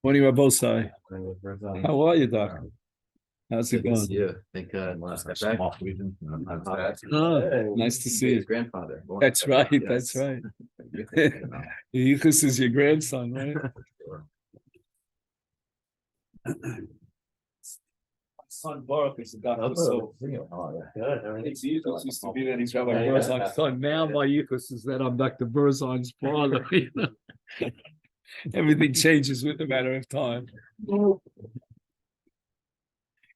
Morning, Rabosai. How are you, Doc? How's it going? Yeah, thank God. Oh, nice to see you. Grandfather. That's right. That's right. Yichus is your grandson, right? Son Baruch is the doctor. So it's used to be that he's Rabbi Berzon's son. Now my Yichus is that I'm Dr. Berzon's father. You know? Everything changes with a matter of time.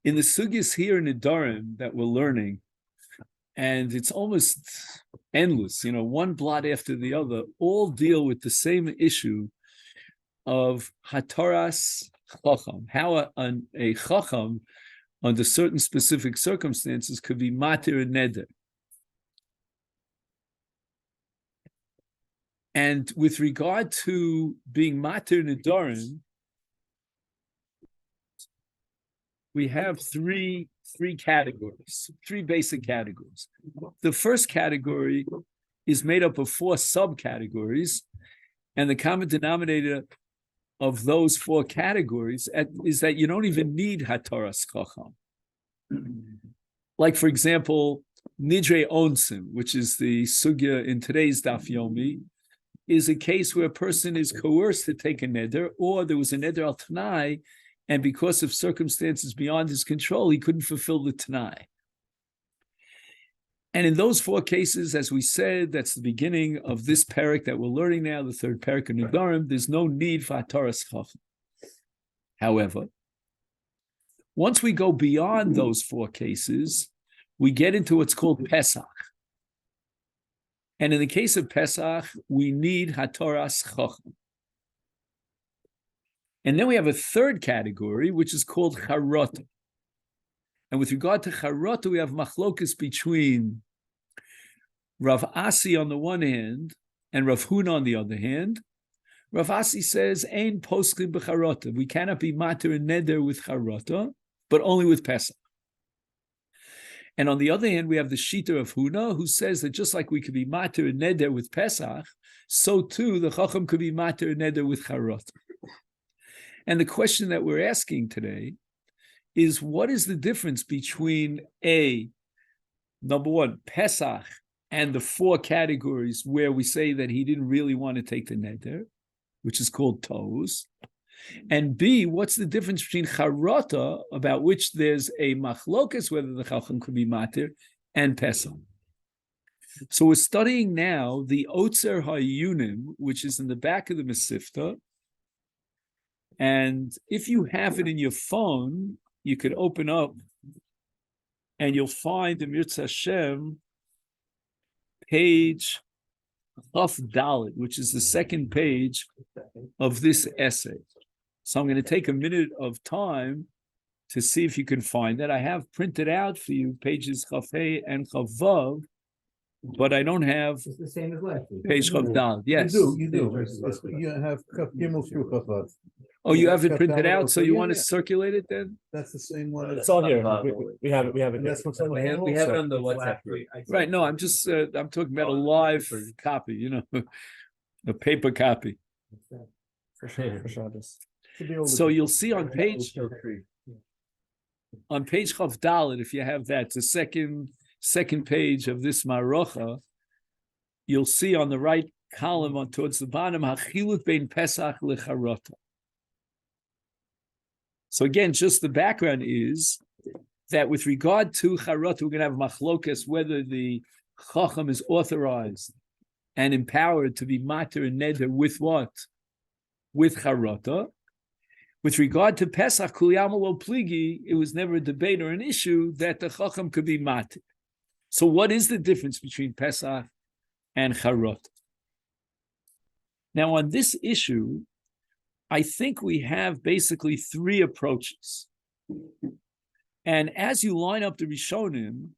In the sugyas here in Nedarim that we're learning, and it's almost endless, you know, one blot after the other, all deal with the same issue of hataras chacham, how a chacham, under certain specific circumstances, could be matir and neder. And with regard to being matir nedarim, we have three categories, three basic categories. The first category is made up of four subcategories, and the common denominator of those four categories is that you don't even need hataras chacham. Like, for example, nidre onsim, which is the sugya in today's daf yomi, is a case where a person is coerced to take a neder, or there was a neder al tanai, and because of circumstances beyond his control, he couldn't fulfill the tanai. And in those four cases, as we said, that's the beginning of this parak that we're learning now, the third parak of Nedarim, there's no need for hataras chacham. However, once we go beyond those four cases, we get into what's called Pesach. And in the case of Pesach, we need hataras chacham. And then we have a third category, which is called Charata. And with regard to Charata, we have machlokas between Rav Asi on the one hand and Rav Huna on the other hand. Rav Asi says, Ein poskim b'Charata. We cannot be matir and neder with Charata, but only with Pesach. And on the other hand, we have the Shita of Huna, who says that just like we could be matir and neder with Pesach, so too the Chacham could be matir and neder with Charata. And the question that we're asking today is, what is the difference between number one, Pesach, and the four categories where we say that he didn't really want to take the neder, which is called toes, and B, what's the difference between Charata, about which there's a machlokas, whether the Chacham could be matir, and Pesach. So we're studying now the Otzer HaYunim, which is in the back of the Masechet. And if you have it in your phone, you could open up and you'll find the Mirza Hashem page Chaf Dalet, which is the second page of this essay. So I'm going to take a minute of time to see if you can find that. I have printed out for you pages Chaf Hey and Chaf Vav, but I don't have it's the same as last week. page Chaf Dalet. Yes. You do. You have Kaf Gimel through Chaf Vav. Oh, you have it printed out, so you want to circulate it then? That's the same one. It's on here. We have it. We have it. That's what's on the We have it on the WhatsApp group. Right. No, I'm just I'm talking about a live copy, you know, a paper copy. For sure. So you'll see on page Chaf Dalet, if you have that, the second page of this Marocha, you'll see on the right column on towards the bottom, Hachiluk bein Pesach lecharata. So again, just the background is that with regard to Charata, we're going to have machlokas whether the Chacham is authorized and empowered to be matir and neder with what? With Charata. With regard to Pesach, Kuliyama lo pligi, it was never a debate or an issue that the Chacham could be matir. So what is the difference between Pesach and Charata? Now on this issue, I think we have basically three approaches. And as you line up the Rishonim,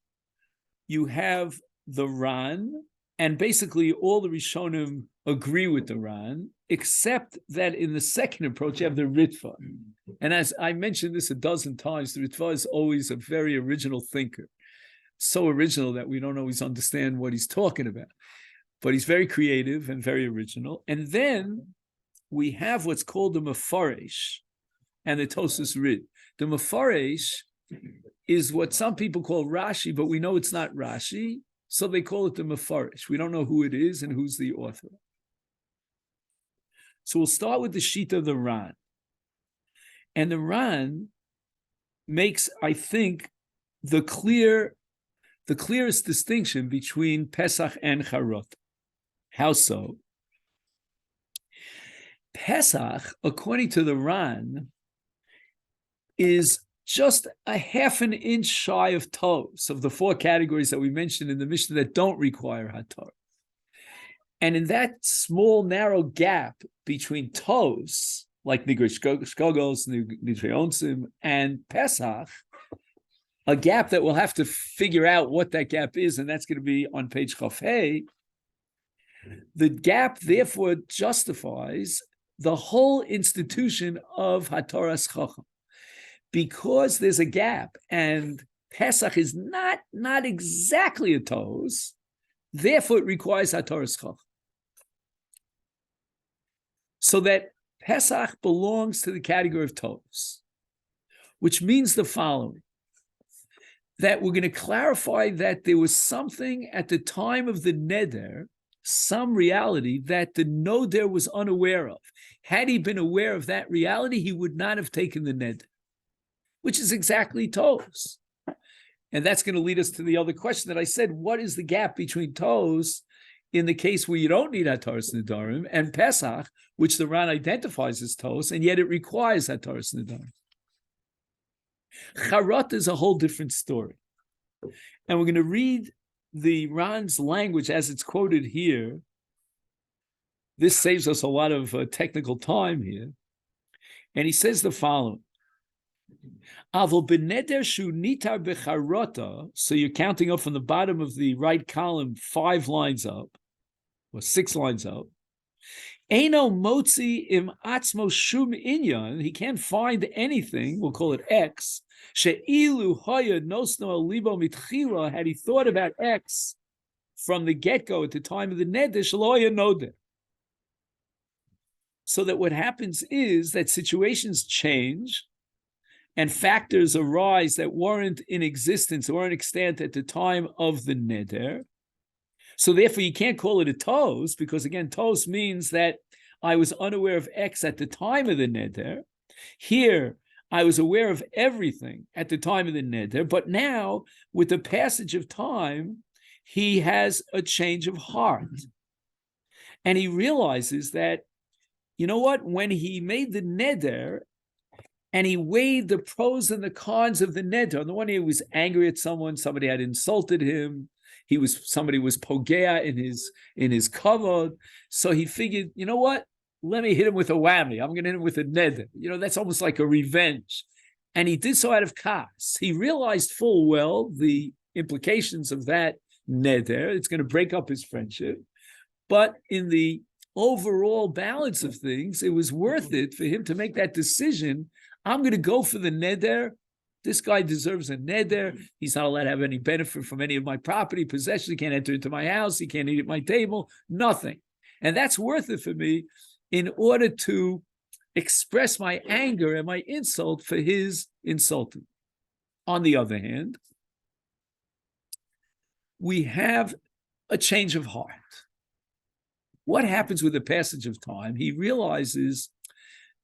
you have the Ran, and basically all the Rishonim agree with the Ran, except that in the second approach, you have the Ritva. And as I mentioned this a dozen times, the Ritva is always a very original thinker. So original that we don't always understand what he's talking about. but he's very creative and very original. And then we have what's called the Mefaresh and the Tosas Rid. The Mefaresh is what some people call Rashi, but we know it's not Rashi, so they call it the Mefaresh. We don't know who it is and who's the author. So we'll start with the sheet of the Ran. And the Ran makes, I think, the clearest distinction between Pesach and Charata. How so? Pesach, according to the Ran, is just a half an inch shy of toes, of the four categories that we mentioned in the Mishnah that don't require Hator. And in that small, narrow gap between toes, like Nigre Shkogos, Nidre Onsim, and Pesach, a gap that we'll have to figure out what that gap is, and that's going to be on page Chafei. The gap, therefore, justifies the whole institution of Hatoras Chacham. Because there's a gap, and Pesach is not exactly a toes, therefore it requires Hatoras Chacham. So that Pesach belongs to the category of toes, which means the following, that we're going to clarify that there was something at the time of the Neder, some reality that the Noder was unaware of. Had he been aware of that reality, he would not have taken the Neder, which is exactly toes. And that's going to lead us to the other question that I said, what is the gap between toes in the case where you don't need Hataras Nedarim, and Pesach, which the Ran identifies as toes, and yet it requires Hataras Nedarim? Charata is a whole different story. And we're going to read the Ran's language as it's quoted here. This saves us a lot of technical time here. And he says the following. So you're counting up from the bottom of the right column 5 lines up, or 6 lines up. Eino motzi im atzmo shum inyan. He can't find anything. We'll call it X. She'ilu haya nosno libo mitchila. Had he thought about X from the get-go at the time of the neder, shaloya noder. So that what happens is that situations change and factors arise that weren't in existence, weren't extant at the time of the neder. So therefore, you can't call it a toes, because again, toes means that I was unaware of X at the time of the neder. Here, I was aware of everything at the time of the neder, but now, with the passage of time, he has a change of heart. And he realizes that, you know what, when he made the neder, and he weighed the pros and the cons of the neder. On the one hand, he was angry at someone, somebody had insulted him, somebody was pogea in his kavod. So he figured, you know what? Let me hit him with a whammy. I'm going to hit him with a neder. You know, that's almost like a revenge. And he did so out of kas. He realized full well the implications of that neder. It's going to break up his friendship. But in the overall balance of things, it was worth it for him to make that decision. I'm going to go for the neder. This guy deserves a neder. He's not allowed to have any benefit from any of my property, possession. He can't enter into my house. He can't eat at my table, nothing. And that's worth it for me in order to express my anger and my insult for his insulting. On the other hand, we have a change of heart. What happens with the passage of time? He realizes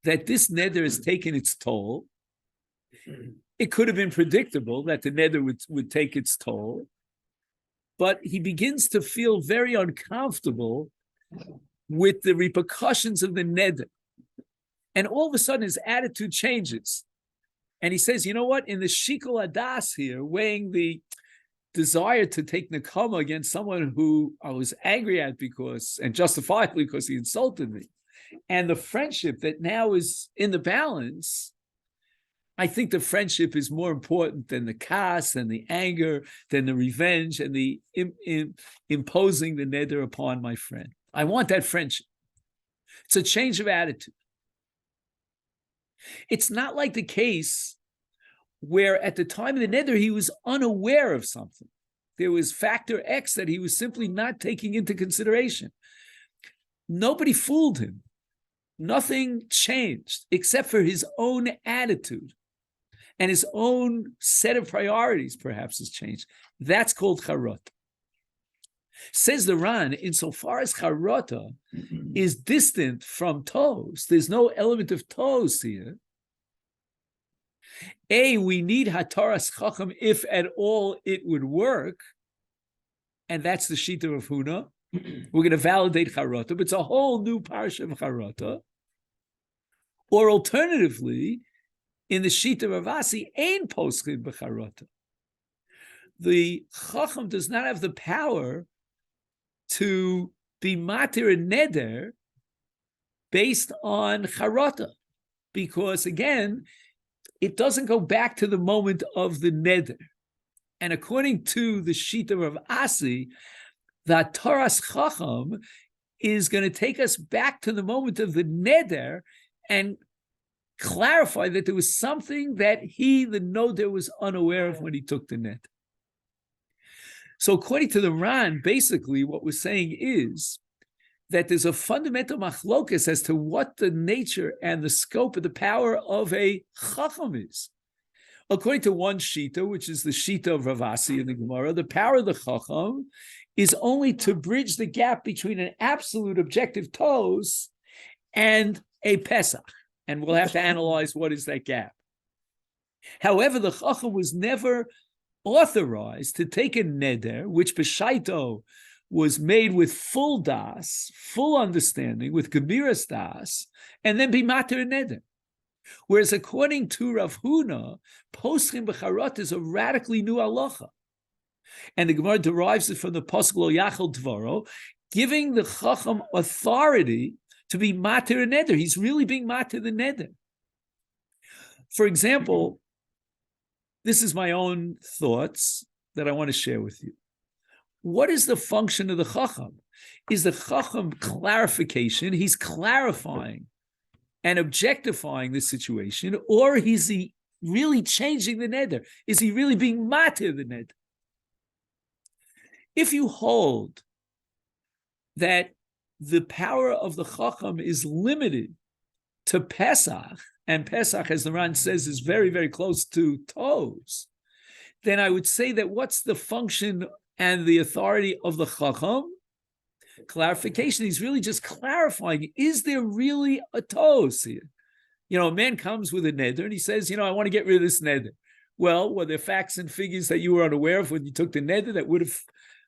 that this neder has taken its toll. It could have been predictable that the neder would take its toll, but he begins to feel very uncomfortable with the repercussions of the neder. And all of a sudden, his attitude changes. And he says, you know what? In the shikol adas here, weighing the desire to take nekama against someone who I was angry at and justifiably because he insulted me, and the friendship that now is in the balance, I think the friendship is more important than the kas and the anger, than the revenge and the imposing the neder upon my friend. I want that friendship. It's a change of attitude. It's not like the case where at the time of the neder, he was unaware of something. There was factor X that he was simply not taking into consideration. Nobody fooled him. Nothing changed except for his own attitude. And his own set of priorities perhaps has changed. That's called Charata. Says the Ran, insofar as Charata is distant from Tos, there's no element of Tos here. We need Hataras Chacham if at all it would work. And that's the Shita of Huna. We're going to validate Charata, but it's a whole new parsha of Charata. Or alternatively, in the Shita of Asi, Ein Poschin b'Charata. The Chacham does not have the power to be matir and neder based on Charata, because again, it doesn't go back to the moment of the neder. And according to the Shita of Asi, that Taras Chacham is going to take us back to the moment of the neder and clarify that there was something that he, the noder, was unaware of when he took the net. So according to the Ran, basically what we're saying is that there's a fundamental machlokas as to what the nature and the scope of the power of a chacham is. According to one shita, which is the shita of Ravasi in the Gemara, the power of the chacham is only to bridge the gap between an absolute objective tos and a Pesach. And we'll have to analyze what is that gap. However, the chacham was never authorized to take a neder, which b'shaito was made with full das, full understanding, with gebiras das, and then be mater a neder. Whereas according to Rav Huna, poschim b'charot is a radically new halacha. And the Gemara derives it from the pasuk lo yachal dvaro, giving the chacham authority to be mater a neder. He's really being mater the neder. For example, this is my own thoughts that I want to share with you. What is the function of the chacham? Is the chacham clarification? He's clarifying and objectifying the situation, or is he really changing the neder? Is he really being mater the neder? If you hold that the power of the chacham is limited to Pesach, and Pesach, as the Ran says, is very, very close to Tos, then I would say that what's the function and the authority of the chacham? Clarification. He's really just clarifying, is there really a Tos here? You know, a man comes with a neder and he says, I want to get rid of this neder. Well, were there facts and figures that you were unaware of when you took the neder that would have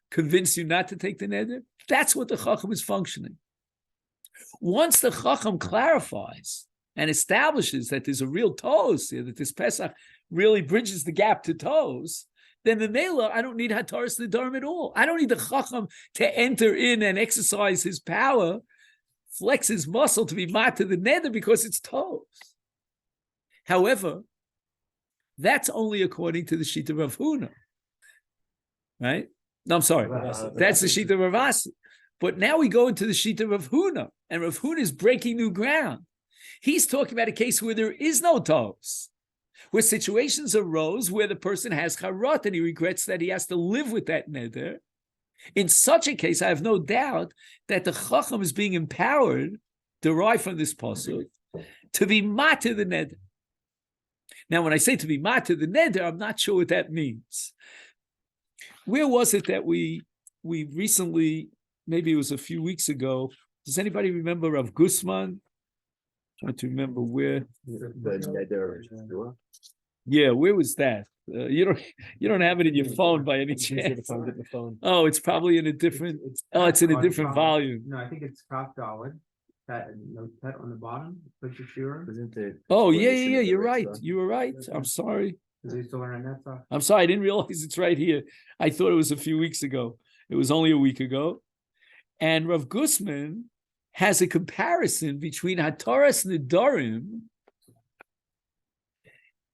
convinced you not to take the neder? That's what the chacham is functioning. Once the chacham clarifies and establishes that there's a real tos here, that this Pesach really bridges the gap to tos, then the Mela, I don't need Hataras Nedarim at all. I don't need the chacham to enter in and exercise his power, flex his muscle to be mat to the neder because it's tos. However, that's only according to the Shita of Rav Huna, right? No, I'm sorry. That's the Shita of Rav Asi. But now we go into the Shita of Rav Huna, and Rav Huna is breaking new ground. He's talking about a case where there is no tos, where situations arose where the person has charot and he regrets that he has to live with that neder. In such a case, I have no doubt that the chacham is being empowered, derived from this pasuk, to be matir the neder. Now, when I say to be matir the neder, I'm not sure what that means. Where was it that we recently, maybe it was a few weeks ago, does anybody remember Rav Gusman? Trying to remember where. Yeah, where was that? You don't have it in your phone by any chance. Oh, it's probably in a different. It's in a different volume. No, I think it's Kaf Daled. That on the bottom. Oh yeah. You're right. You were right. I'm sorry. I'm sorry. I didn't realize it's right here. I thought it was a few weeks ago. It was only a week ago. And Rav Gusman has a comparison between Hataras Nedarim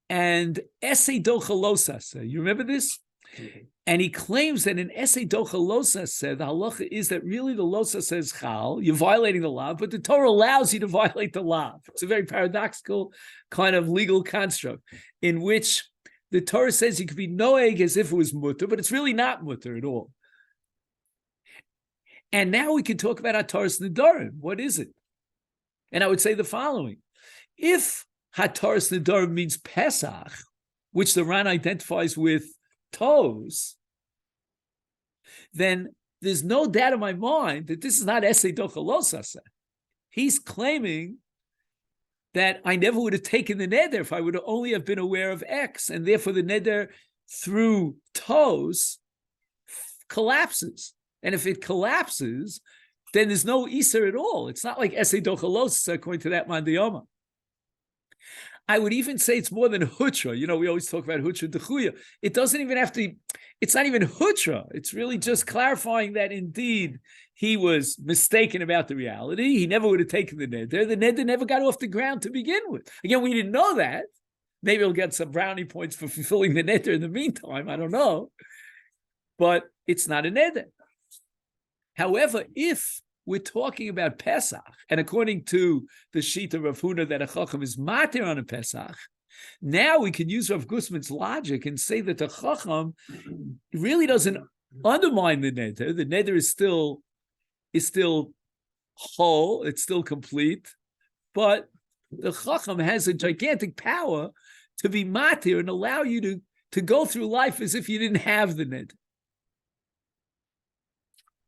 and Esei Docha Losase. You remember this? Mm-hmm. And he claims that in Esei Docha Losase, the halacha is that really the Losa says Chal, you're violating the law, but the Torah allows you to violate the law. It's a very paradoxical kind of legal construct in which the Torah says you could be noeg as if it was mutter, but it's really not mutter at all. And now we can talk about Hataras Nedarim. What is it? And I would say the following. If Hataras Nedarim means Pesach, which the Ran identifies with toes, then there's no doubt in my mind that this is not Esei Dochalosasa. He's claiming that I never would have taken the neder if I would only have been aware of X, and therefore the neder through toes collapses. And if it collapses, then there's no Iser at all. It's not like Esei Dochalosasa according to that Mandiyama. I would even say it's more than Hutra. You know, we always talk about Hutra Dechuya. It doesn't even have to, it's not even Hutra. It's really just clarifying that indeed he was mistaken about the reality. He never would have taken the neder. The neder never got off the ground to begin with. Again, we didn't know that. Maybe he'll get some brownie points for fulfilling the neder in the meantime. I don't know. But it's not a neder. However, if we're talking about Pesach, and according to the Shita Rav Huna that a Chacham is matir on a Pesach, now we can use Rav Gusman's logic and say that the Chacham really doesn't undermine the neder. The neder is still whole, it's still complete, but the Chacham has a gigantic power to be matir and allow you to go through life as if you didn't have the neder.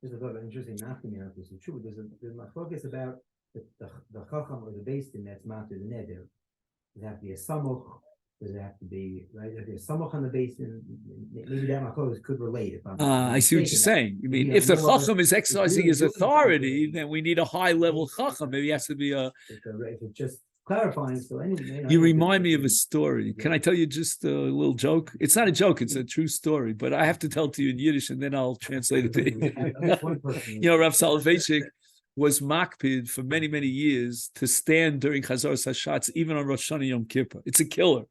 There's a lot of interesting mapping here. This is true. There's a focus about the chacham or the basin that's mounted in there. Does it have to be a samuch? Does it have to be right? If there's a samuch on the basin, maybe that machlokas could relate. If I'm I see what you're saying. You mean if the chacham is exercising his authority, then we need a high level chacham. Maybe it has to be a. If it's just clarifying, so anyway. You remind me of a story. Can I tell you just a little joke? It's not a joke, it's a true story, but I have to tell it to you in Yiddish and then I'll translate it to you. You know, Rav Soloveitchik was makpid for many, many years to stand during Chazar Hashatz, even on Rosh Hashanah Yom Kippur. It's a killer.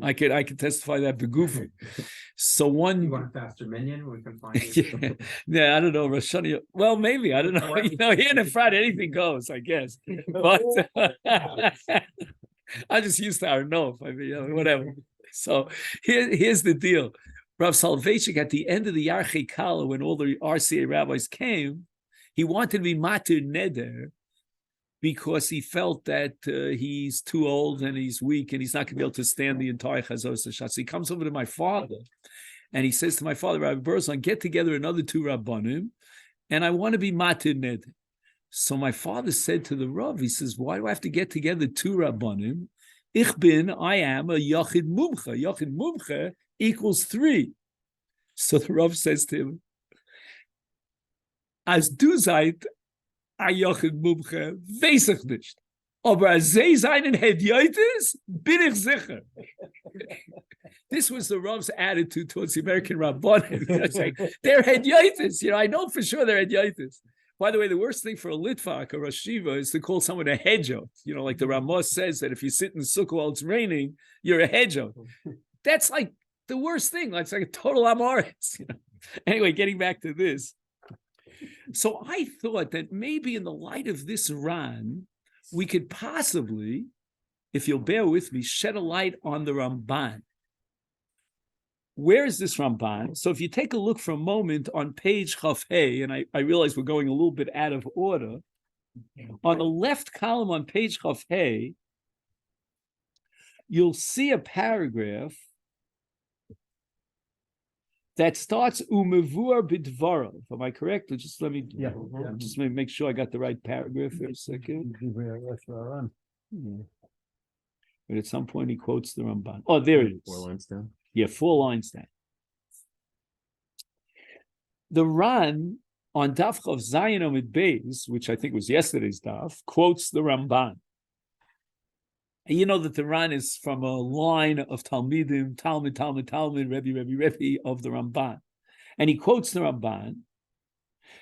I could testify that begufi. So one. You want a faster minion? We can find it. Yeah, I don't know. Rosh Hashanah. Well, maybe I don't know. You know, here in the front, anything goes, I guess. But I just used to Arnof. I mean, you know, whatever. So here's the deal. Rav Soloveitchik at the end of the Yarchei Kala, when all the RCA rabbis came, he wanted to be matir neder, because he felt that he's too old and he's weak and he's not going to be able to stand the entire Chazor Sashat. So he comes over to my father and he says to my father, Rabbi Berzon, get together another two Rabbanim and I want to be matir neder. So my father said to the Rav, he says, why do I have to get together two Rabbanim? I am a Yachid Mumcha. Yachid Mumcha equals 3. So the Rav says to him, as du seid, Yochid Mumche, weiß ich nicht. Aber als sie seinen Hediotis, bin ich sicher. This was the Rav's attitude towards the American Rabbanim. Like, they're Hediotis. You know, I know for sure they're Hediotis. By the way, the worst thing for a Litvak or a Shiva is to call someone a Hedjot. You know, like the Ramos says that if you sit in the sukkah while it's raining, you're a Hedjot. That's like the worst thing. It's like a total Amoritz. You know? Anyway, getting back to this. So I thought that maybe in the light of this Ran, we could possibly, if you'll bear with me, shed a light on the Ramban. Where is this Ramban? So if you take a look for a moment on page Chaf Hey, and I realize we're going a little bit out of order, on the left column on page Chaf Hey, you'll see a paragraph that starts umevur bidvarav. Am I correct? Just let me just make sure I got the right paragraph for a second. But at some point he quotes the Ramban. Oh, there it is. 4 lines down. Yeah, 4 lines down. The Ran on Daf Chav Zayin Amid Beis, which I think was yesterday's Daf, quotes the Ramban. And you know that the Ran is from a line of Talmidim, Talmud, Rebbe of the Ramban. And he quotes the Ramban,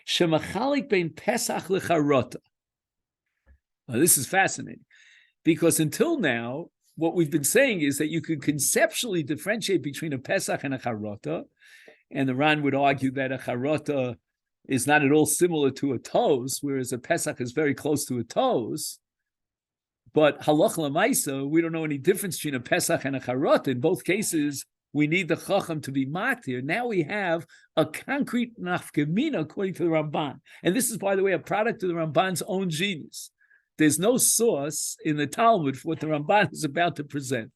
Shemachalik bein Pesach lecharata. Now, this is fascinating, because until now, what we've been saying is that you could conceptually differentiate between a Pesach and a Charata, and the Ran would argue that a Charata is not at all similar to a Tos, whereas a Pesach is very close to a Tos. But halach l'maisa, we don't know any difference between a Pesach and a Charata. In both cases, we need the Chacham to be matir. Now we have a concrete nafkamina according to the Ramban. And this is, by the way, a product of the Ramban's own genius. There's no source in the Talmud for what the Ramban is about to present.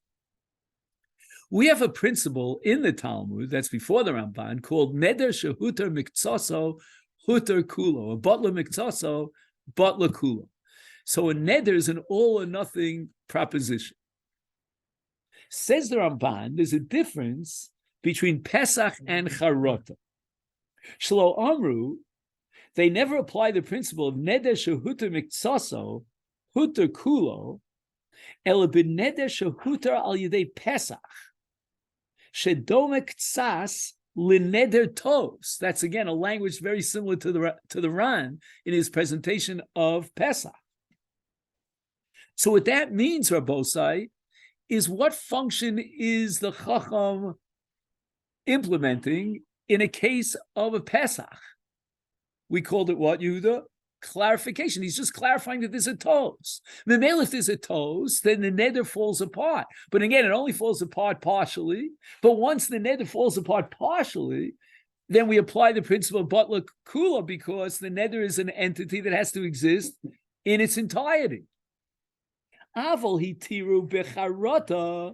We have a principle in the Talmud that's before the Ramban called Neder Shehuter Miktsoso Huter Kulo, a Butler Miktsoso, Butler Kulo. So a neder is an all or nothing proposition. Says the Ramban, there's a difference between Pesach and Charata. Shlo Amru, they never apply the principle of neder shehuter miktsaso, huter kulo, ela b'neder shehuter al yedei Pesach, shedome ktsas lineder tos. That's again a language very similar to the Ran in his presentation of Pesach. So what that means, Rabbosai, is what function is the Chacham implementing in a case of a Pesach? We called it what, Yehuda? Clarification. He's just clarifying that there's a toes. Memel, if there's a toes, then the neder falls apart. But again, it only falls apart partially. But once the neder falls apart partially, then we apply the principle of Butler Kula, because the neder is an entity that has to exist in its entirety. Aval hitiru becharata,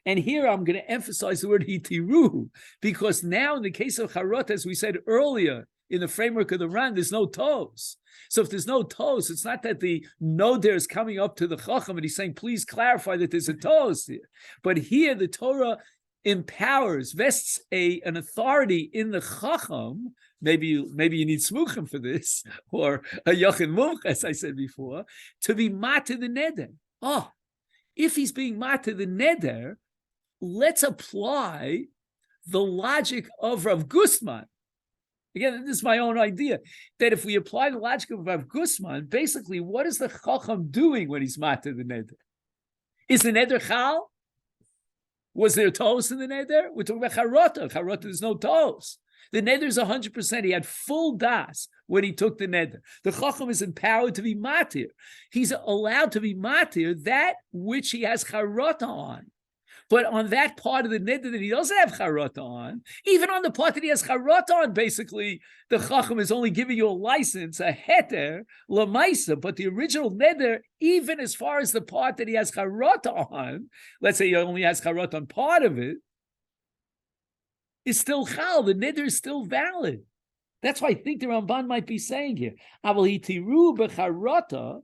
and here I'm going to emphasize the word hitiru, because now in the case of charata, as we said earlier, in the framework of the Ran, there's no toes. So if there's no toes, it's not that the noder is coming up to the chacham and he's saying, please clarify that there's a toes here. But here the Torah empowers, vests an authority in the chacham. Maybe you need smuchim for this, or a yachin mumch, as I said before, to be matir the neder. Oh, if he's being matir the neder, let's apply the logic of Rav Gusman. Again, this is my own idea, that if we apply the logic of Rav Gusman, basically, what is the chacham doing when he's matir the neder? Is the neder chal? Was there toes in the neder? We're talking about charata. Charata, there's no toes. The neder is 100%. He had full das when he took the neder. The chacham is empowered to be matir. He's allowed to be matir that which he has charata on. But on that part of the neder that he doesn't have charata on, even on the part that he has charata on, basically, the chacham is only giving you a license, a heter, lamaisa. But the original neder, even as far as the part that he has charata on, let's say he only has charata on part of it, is still chal. The neder is still valid. That's why I think the Ramban might be saying here, Aval hitiru becharata,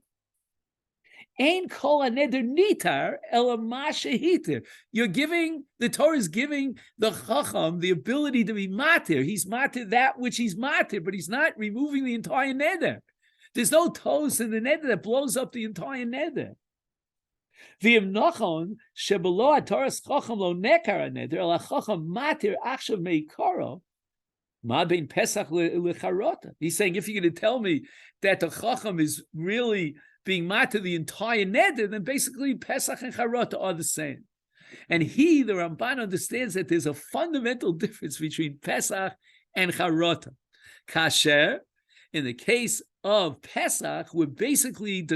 ein kol neder nitar ela ma shehitir. You're giving, the Torah is giving the chacham the ability to be matir. He's matir that which he's matir, but he's not removing the entire neder. There's no toes in the neder that blows up the entire neder. V'im nachon shebelo ataras chacham lo nekar neder ela chacham matir achshav meikaro ma bein Pesach lecharata. He's saying, if you're going to tell me that the chacham is really being matir the entire neder, then basically Pesach and Charata are the same. And the Ramban, understands that there's a fundamental difference between Pesach and Charata. Kasher, in the case of Pesach, we're basically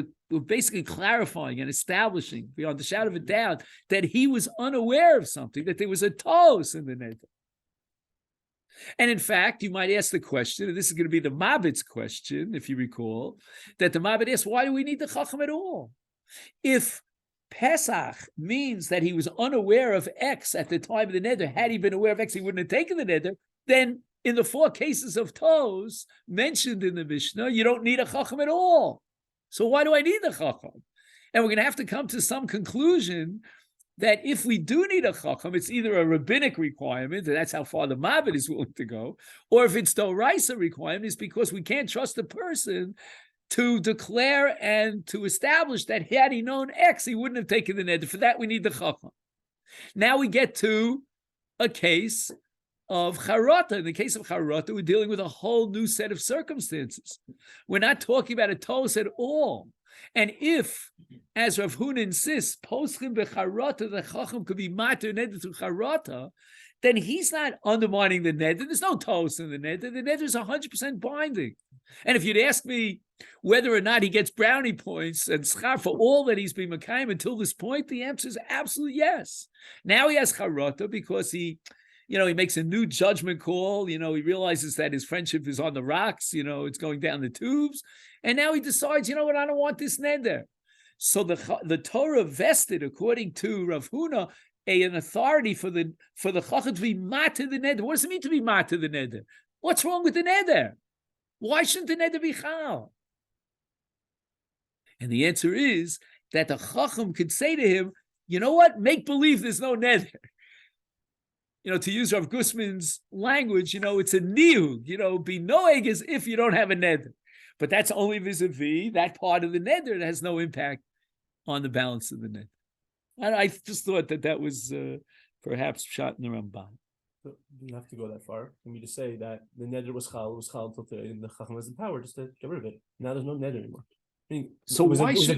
clarifying and establishing beyond the shadow of a doubt that he was unaware of something, that there was a toes in the neder. And in fact, you might ask the question, and this is going to be the Mabit's question, if you recall, that the Mabit asked, why do we need the Chacham at all? If Pesach means that he was unaware of X at the time of the neder, had he been aware of X, he wouldn't have taken the neder, then in the 4 cases of toes mentioned in the Mishnah, you don't need a Chacham at all. So why do I need the Chacham? And we're going to have to come to some conclusion that if we do need a chacham, it's either a rabbinic requirement, and that's how far the Mabit is willing to go, or if it's d'oraisa requirement, it's because we can't trust the person to declare and to establish that had he known X, he wouldn't have taken the neder. For that, we need the chacham. Now we get to a case of charata. In the case of charata, we're dealing with a whole new set of circumstances. We're not talking about a toes at all. And if, as Rav Huna insists, poskim becharata, the chacham could be matir neder through charata, then he's not undermining the neder. There's no toes in the neder. The neder is 100% binding. And if you'd ask me, whether or not he gets brownie points and schar for all that he's been Makayim until this point, the answer is absolutely yes. Now he has Charata because he makes a new judgment call. He realizes that his friendship is on the rocks. It's going down the tubes. And now he decides, I don't want this neder. So the Torah vested, according to Rav Huna, an authority for the chacham to be mata the neder. What does it mean to be mata the neder? What's wrong with the neder? Why shouldn't the neder be chal? And the answer is that the chacham could say to him, you know what? Make believe there's no neder. To use Rav Gusman's language, it's a niyug. Be noeg as if you don't have a neder. But that's only vis-a-vis that part of the neder that has no impact on the balance of the neder. And I just thought that was perhaps shot in the Ramban. So you don't have to go that far. Can we just say that the neder was chal until today, and the chacham has the power just to get rid of it? Now there's no neder anymore. So why should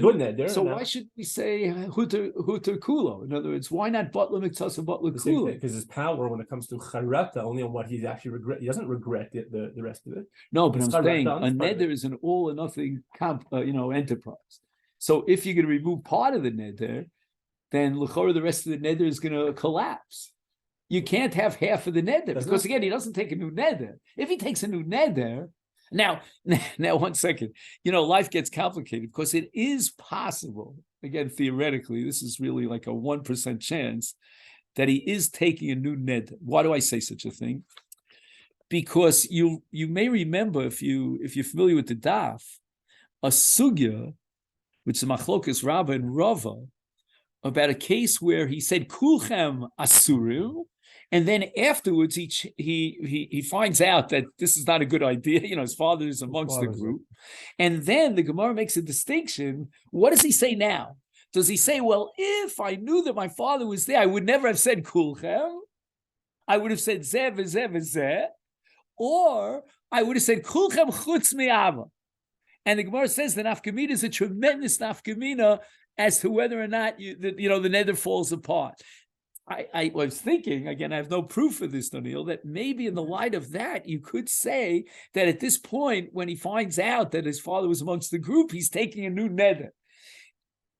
we say huter kulo? In other words, why not butler mitzvah butler kulo? Because his power when it comes to charata only on what he's actually regret. He doesn't regret the rest of it. No, but I'm saying a neder is an all or nothing enterprise. So if you're going to remove part of the neder, then l'chora the rest of the neder is going to collapse. You can't have half of the neder because again, he doesn't take a new neder. If he takes a new neder. Now, 1 second. Life gets complicated because it is possible, again, theoretically, this is really like a 1% chance that he is taking a new neder. Why do I say such a thing? Because you may remember, if you're familiar with the daf, a sugya, which is machlokas Rabba and Rava, about a case where he said kulchem asurim, and then afterwards he finds out that this is not a good idea. His father is amongst the group, and then the Gemara makes a distinction. What does he say now? Does he say, well, if I knew that my father was there, I would never have said kulchem. I would have said zeh v'zeh v'zeh, or I would have said kulchem chutz mi'ava. And the Gemara says the nafkamina is a tremendous nafkamina as to whether or not the neder falls apart. I was thinking, again, I have no proof of this, Daniel, that maybe in the light of that, you could say that at this point, when he finds out that his father was amongst the group, he's taking a new neder.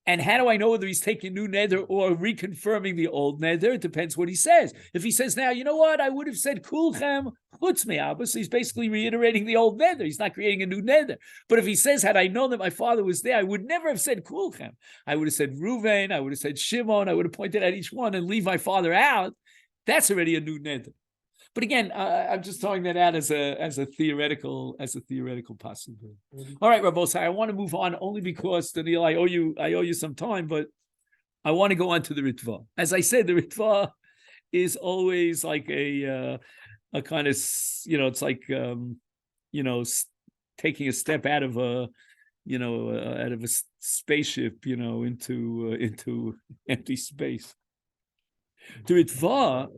And how do I know whether he's taking a new neder or reconfirming the old neder? It depends what he says. If he says, now, you know what, I would have said kulchem chutz mi'aba, so he's basically reiterating the old neder. He's not creating a new neder. But if he says, had I known that my father was there, I would never have said kulchem. I would have said Ruvain, I would have said Shimon, I would have pointed at each one and leave my father out. That's already a new neder. But again, I'm just throwing that out as a theoretical possibility. All right, Rabbosai, I want to move on only because, Daniel, I owe you some time, but I want to go on to the Ritva. As I said, the Ritva is always like a kind of, it's like taking a step out of a spaceship, into empty space. The Ritva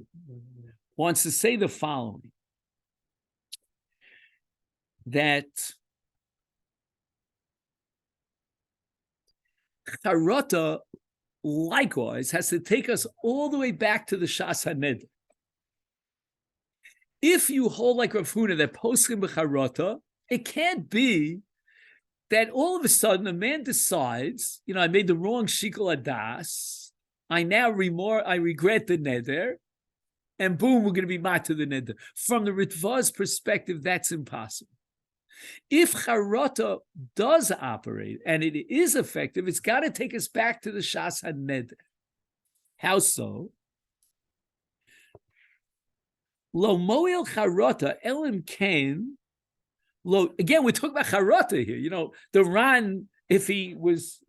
wants to say the following, that Charata likewise has to take us all the way back to the Shas HaNeder. If you hold like Rav Huna that poskim b'Charata, it can't be that all of a sudden a man decides, I made the wrong shikol adas, I regret the neder, and boom, we're going to be mat to the neder. From the Ritva's perspective, that's impossible. If Charata does operate and it is effective, it's got to take us back to the Shas HaNeder. How so? Lo moel Charata elim kain. Again, we're talking about Charata here. The Ran, if he was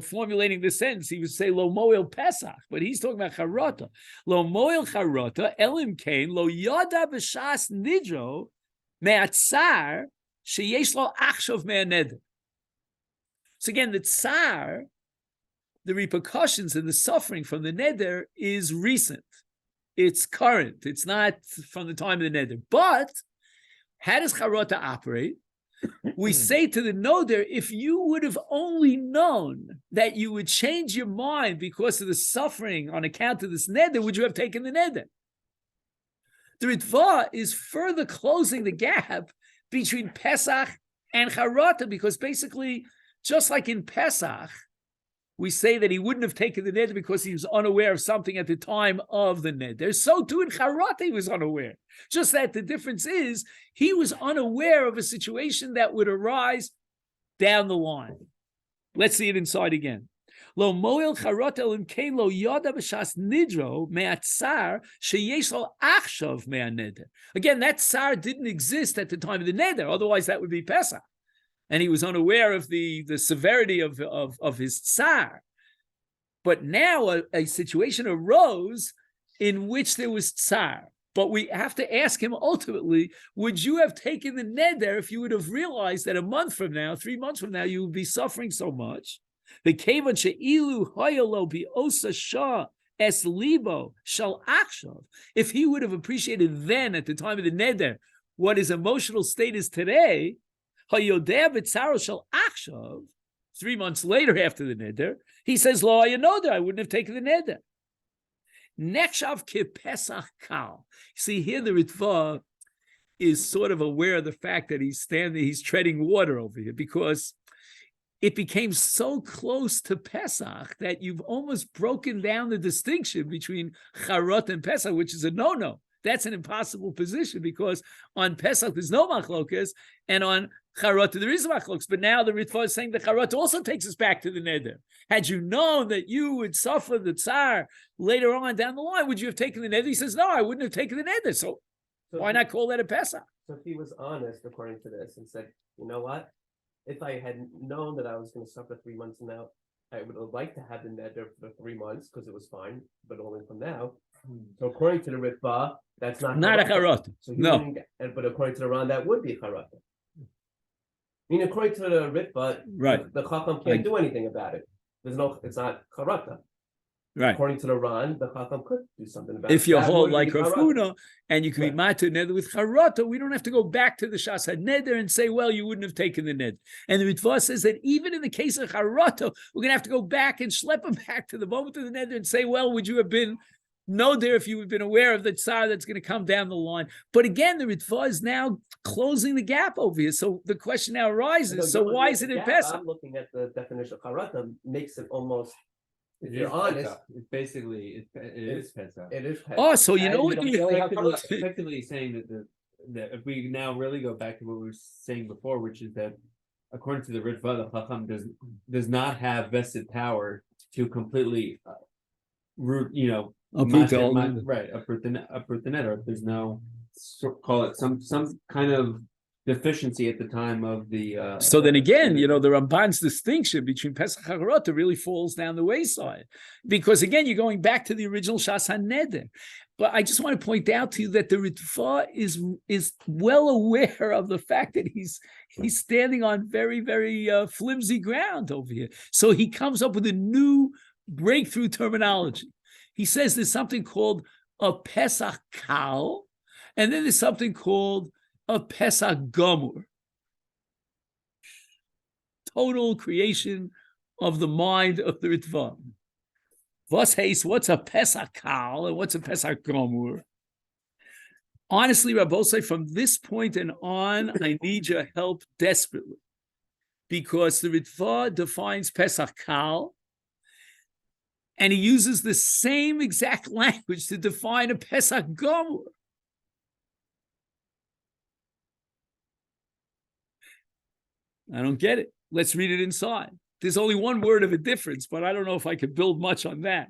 formulating the sentence, he would say lo moel Pesach, but he's talking about Charata. Lo moel Charata elim kain lo yada b'shas nidro me'atzar sheyesh lo achshav me'aneder. So again, the tsar, the repercussions and the suffering from the neder is recent. It's current. It's not from the time of the neder. But how does Charata operate? We say to the noder, if you would have only known that you would change your mind because of the suffering on account of this neder, would you have taken the neder? The Ritva is further closing the gap between Pesach and Charata, because basically, just like in Pesach, we say that he wouldn't have taken the neder because he was unaware of something at the time of the neder. So too in Charata he was unaware. Just that the difference is he was unaware of a situation that would arise down the line. Let's see it inside again. Lo moel Charata elim kein lo yada b'shas nidro me'atzar sheyesh lo achshav me'aneder. Again, that tsar didn't exist at the time of the neder. Otherwise, that would be Pesach. And he was unaware of the severity of his tsar. But now a situation arose in which there was tsar. But we have to ask him ultimately, would you have taken the neder if you would have realized that a month from now, 3 months from now, you would be suffering so much? The kevan she'ilu hayalo bi osa shah es libo shal achshav. If he would have appreciated then at the time of the neder what his emotional state is today, 3 months later after the neder, he says, Lo, I know that I wouldn't have taken the neder. Nechshav ke Pesach kal. See, here the Ritva is sort of aware of the fact that he's treading water over here, because it became so close to Pesach that you've almost broken down the distinction between Charot and Pesach, which is a no-no. That's an impossible position, because on Pesach there's no machlokas, and on Charata there is machlokas. But now the Ritva is saying the Charata also takes us back to the neder. Had you known that you would suffer the tsar later on down the line, would you have taken the neder? He says, no, I wouldn't have taken the neder. So why not call that a Pesach? So if he was honest according to this and said, you know what? If I had known that I was going to suffer 3 months from now, I would have liked to have the neder for 3 months because it was fine, but only from now. So according to the Ritva, that's not a Charata. So No. But according to the Ran, that would be Charata. I mean, according to the Ritva, Right. the Chacham can't do anything about it. It's not Charata. Right. According to the Ran, the Chacham could do something about it. If you That hold would like be Rav Charata. Huna, and you can be matter neder with Charata, we don't have to go back to the Shas HaNeder and say, well, you wouldn't have taken the neder. And the Ritva says that even in the case of Charata, we're going to have to go back and schlep him back to the moment of the neder and say, well, would you have been no there if you had been aware of the tsar that's going to come down the line? But again, the Ritva is now closing the gap over here. So the question now arises, so why is it in Pesach? I'm looking at the definition of Charata, makes it almost, if It you're is honest, Pesach. It's basically it is Pesach. it is Pesach. Oh, so you know what? Effectively saying that if we now really go back to what we were saying before, which is that according to the Ritva, the Chacham does not have vested power to completely uproot the neder. There's no, call it some kind of deficiency at the time of the. So then again, the Ramban's distinction between Pesach and Charata really falls down the wayside, because again, you're going back to the original Shas HaNeder. But I just want to point out to you that the Ritva is well aware of the fact that he's standing on very, very flimsy ground over here. So he comes up with a new breakthrough terminology. He says there's something called a Pesach Kal, and then there's something called a Pesach Gomur. Total creation of the mind of the Ritva. What's a Pesach Kal and what's a Pesach Gomur? Honestly, Rabbosai, from this point and on, I need your help desperately, because the Ritva defines Pesach Kal, and he uses the same exact language to define a Pesach Gomur. I don't get it. Let's read it inside. There's only one word of a difference, but I don't know if I could build much on that.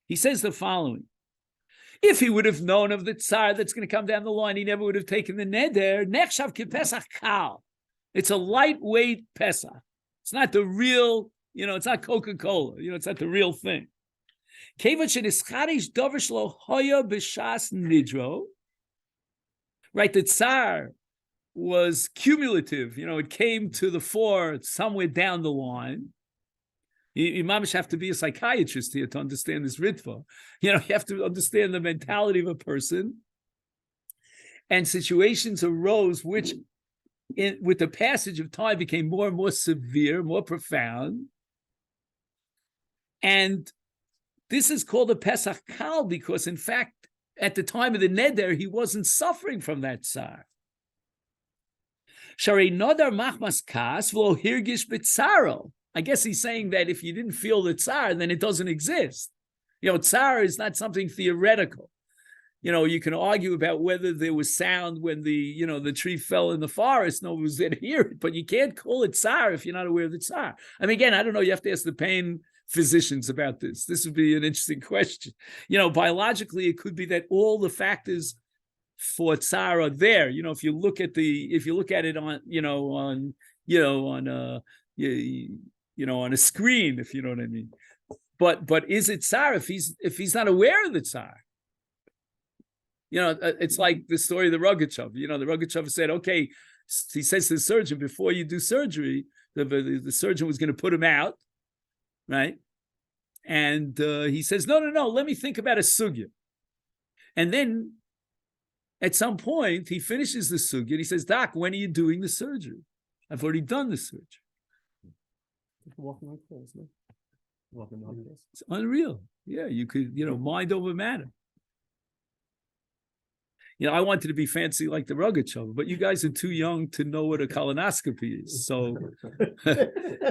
He says the following. If he would have known of the tsar that's going to come down the line, he never would have taken the neder. Nechshav ki Pesach Kal. It's a lightweight Pesach. It's not the real, it's not Coca-Cola. It's not the real thing. Right, the tsar was cumulative. It came to the fore somewhere down the line. You mamish have to be a psychiatrist here to understand this Ritva. You have to understand the mentality of a person. And situations arose which, with the passage of time, became more and more severe, more profound. And this is called a Pesach Kal because, in fact, at the time of the Neder, he wasn't suffering from that tsar. Shari Nodar Machmas Kas V'lo Hirgish B'tzaro. I guess he's saying that if you didn't feel the tsar, then it doesn't exist. Tsar is not something theoretical. You can argue about whether there was sound when the tree fell in the forest. No one was there to hear it, but you can't call it tsar if you're not aware of the tsar. I mean, again, I don't know. You have to ask the pain physicians about this. This would be an interesting question. Biologically, it could be that all the factors for tsar are there. If you look at it on on a screen, if you know what I mean. But is it tsar if he's not aware of the tsar? It's like the story of the Rogachev. The Rogachev said, okay, he says to the surgeon, before you do surgery, the surgeon was going to put him out, right? And he says, no, let me think about a sugya. And then at some point, he finishes the sugya and he says, Doc, when are you doing the surgery? I've already done the surgery. Walking like this, no? Walking like this. It's unreal. Yeah, you could, mind over matter. I wanted to be fancy like the Rogachev, but you guys are too young to know what a colonoscopy is. So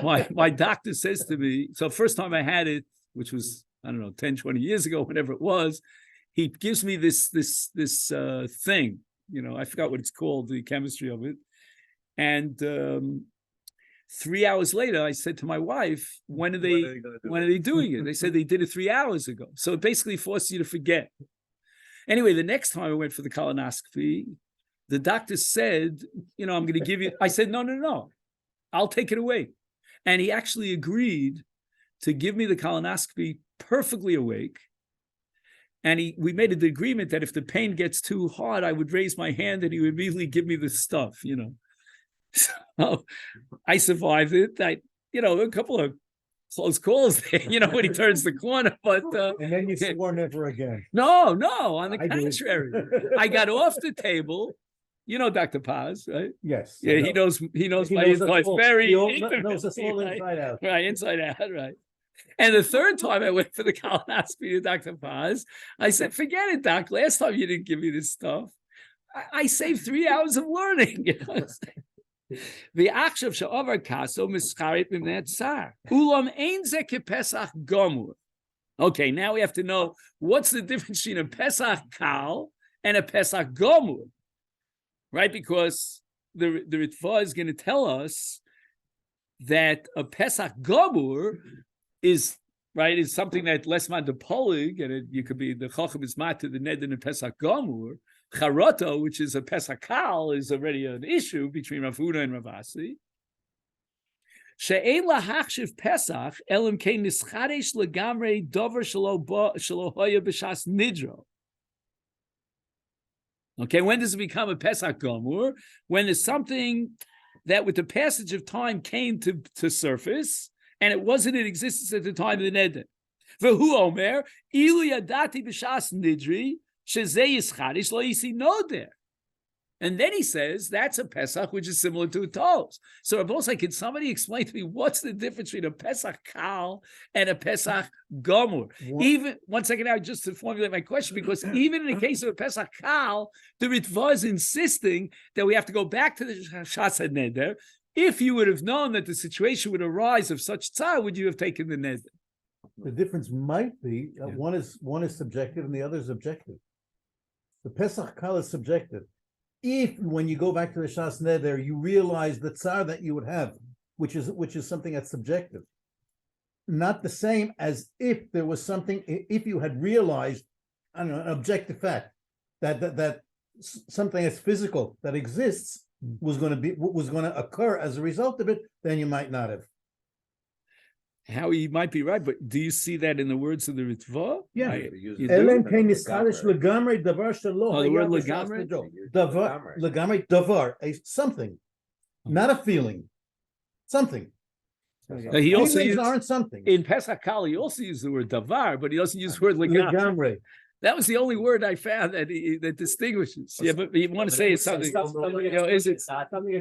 my doctor says to me, so first time I had it, which was, I don't know, 10, 20 years ago, whenever it was, he gives me this thing, I forgot what it's called, the chemistry of it. And 3 hours later, I said to my wife, when are they doing it? They said they did it 3 hours ago. So it basically forces you to forget. Anyway, the next time I went for the colonoscopy, the doctor said, I'm going to give you, I said, no, I'll take it away. And he actually agreed to give me the colonoscopy perfectly awake. And we made an agreement that if the pain gets too hard, I would raise my hand and he would immediately give me the stuff, So I survived it. A couple of close calls there, when he turns the corner, but and then you swore never again. No, on the contrary. I got off the table. Dr. Paz, right? Yes. Yeah, he knows my inside very knows us all inside out. Right, inside out, right. And the third time I went for the colonoscopy to Dr. Paz, I said, forget it, Doc. Last time you didn't give me this stuff. I saved 3 hours of learning. The achshav she'over kaso mischarit b'mnei tsar. Ulam ein ze kepesach gomur. Okay, now we have to know what's the difference between a Pesach kal and a Pesach gomur, right? Because the Ritva is going to tell us that a Pesach gomur is something that lesman de polig, and you could be the chacham is mat to the ned and the Pesach gomur. Charata, which is a Pesach kal, is already an issue between Rav Huna and Rav Asi. She'ein lahachshiv Pesach elim kein nischadesh legamrei dover shelo hoya b'shas nidro. Okay, when does it become a Pesach gomur? When there's something that with the passage of time came to surface, and it wasn't in existence at the time of the neder. V'hu omer, ilu yadati b'shas nidri, shezei yischadish lo yisi noder. And then he says that's a Pesach which is similar to a Tos. So Rabbi Osai, can somebody explain to me what's the difference between a Pesach kal and a Pesach gomur? Even one second now, just to formulate my question, because even in the case of a Pesach kal, the Ritva is insisting that we have to go back to the Shas HaNeder. If you would have known that the situation would arise of such tzar, would you have taken the neder? The difference might be one is subjective and the other is objective. The Pesach kal is subjective. If when you go back to the Shas Neder, you realize the tsar that you would have, which is something that's subjective, not the same as if there was something. If you had realized, I don't know, an objective fact that something that's physical that exists was going to occur as a result of it, then you might not have. How you might be right, but do you see that in the words of the Ritva? Yeah. The word legamre? Davar, something, not a feeling, something. He also aren't something. In Pesach Kal, he also used the word davar, but he doesn't use the word legamre. That was the only word I found that distinguishes. Yeah, but you want to say it's something, is it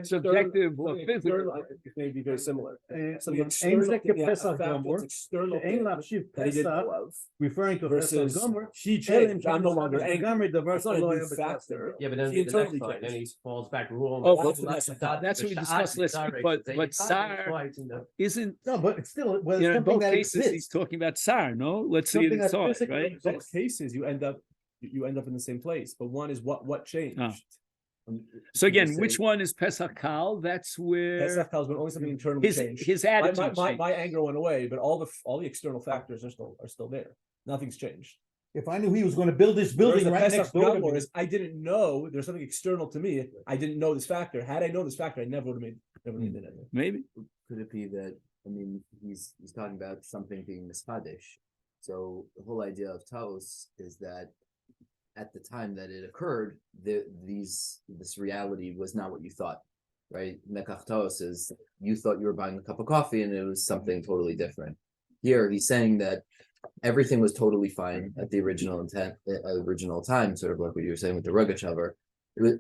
subjective or physical? It may be very similar. Referring to Versus Pesach Gomer, he changed. I'm no longer angry. That's That's not a new factor. Yeah, but then He the next internally line, then he changed. falls back. Rule. Oh, That's that's what we discussed last week. But Tsar isn't. No, but it's still, well, You know, in something both that cases, he's exists. talking about Tsar. No, let's see it Something in that's thought, physical. right? In both cases, you end up in the same place. But one is what changed. Ah. Um, So you again, say which one is Pesach Kal? That's where Pesach tells me only something internally changed. his attitude my changed. anger went away, but all the external factors are still there. Nothing's changed. If I knew he was gonna build this building Whereas the right Pesach next door to Gomor me. is I didn't know there's something external to me. I didn't know this factor. Had I known this factor, I never would have made it. Maybe. Could it be that, I mean, he's talking about something being mispadish. So the whole idea of Taos is that at the time that it occurred, this reality was not what you thought, right? Mekach Taos is you thought you were buying a cup of coffee and it was something totally different. Here he's saying that everything was totally fine at the original time, sort of like what you were saying with the Rogachover.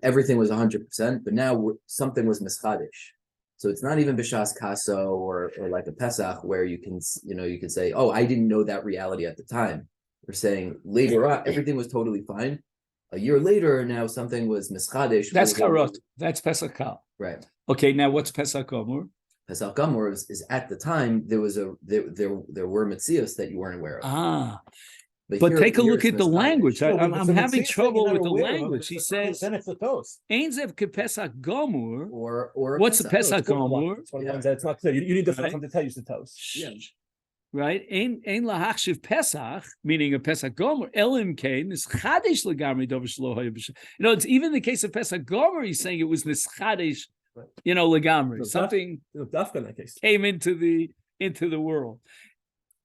Everything was 100%, but now something was mischadish. So it's not even b'shas kaso or like a Pesach where you can say, oh, I didn't know that reality at the time. We're saying later on, everything was totally fine. A year later, now something was mischadish. That's Karot. That's Pesach Kal. Right. Okay, now what's Pesach Gomor? Pesach Gomor is at the time there were mitzios that you weren't aware of. Ah. But here- take a here look it's at the mischadish. language. No, but I'm it's a having mitzvah thing trouble you're with the aware of, language. He it's says, then it's the toast. Ein zev Pesach Gomor. Or What's the Pesach It's one of the Gomor? ones. It's one of the ones that it's not clear. You need the Right. Chacham to tell you it's the toast. Yeah. Right? Ein lahachshiv Pesach, meaning a Pesach Gomer, elim kain is chadish legamri dover shelo haya b'shem. It's even the case of Pesach Gomer. He's saying it was nischadish, Right. legamri. No, Something Dafka in that case. came into the world,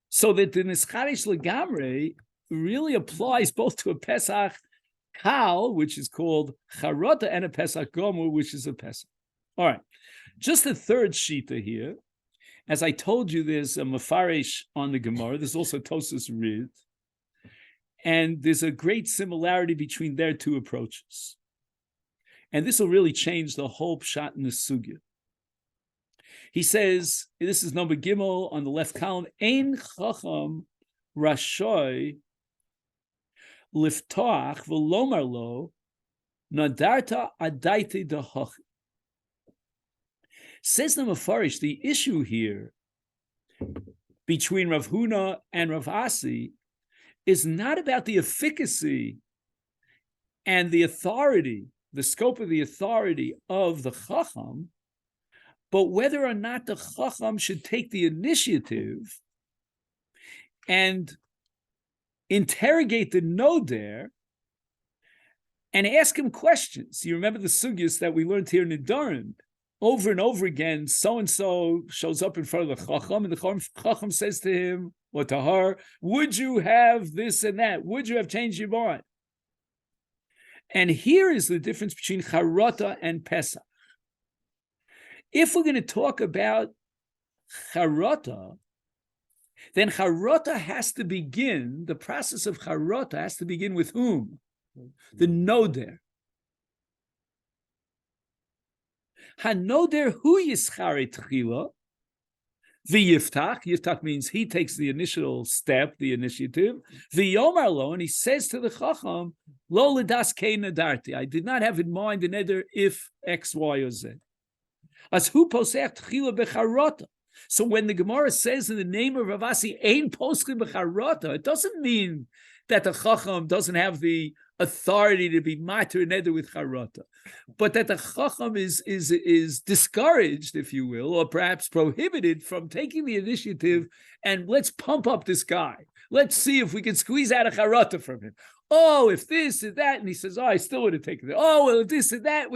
so that the nischadish legamri really applies both to a Pesach Kal, which is called Charata, and a Pesach Gomer, which is a Pesach. All right, just the third shita here. As I told you, there's a Mefarish on the Gemara. There's also Tosas Rid. And there's a great similarity between their two approaches. And this will really change the whole pshat in the sugya. He says, this is number Gimel on the left column, Ein chacham rashoy liftoach v'lomar lo nadarta adaiti dahach. Says the Mefarish, the issue here between Rav Huna and Rav Asi is not about the efficacy and the authority, the scope of the authority of the Chacham, but whether or not the Chacham should take the initiative and interrogate the Noder and ask him questions. You remember the sugyas that we learned here in Nedarim. Over and over again, so-and-so shows up in front of the Chacham, and the Chacham says to him, or to her, would you have this and that? Would you have changed your mind? And here is the difference between Charata and Pesach. If we're going to talk about Charata, then Charata has to begin, the process of Charata has to begin with whom? The Noder. Hanoder hu yischare tchila, v'yiftach. Yiftach means he takes the initial step, the initiative. V'yomar lo, and he says to the Chacham, lo ledas kei nadarti. I did not have in mind the neder if X, Y, or Z. As hu posech tchila becharata. So when the Gemara says in the name of Rav Asi, ein poschim becharata, it doesn't mean that the Chacham doesn't have the authority to be mater neder with charata, but that the Chacham is discouraged, if you will, or perhaps prohibited from taking the initiative and let's pump up this guy. Let's see if we can squeeze out a charata from him. Oh, if this and that, and he says, oh, I still would have taken it. Oh, well, if this and that,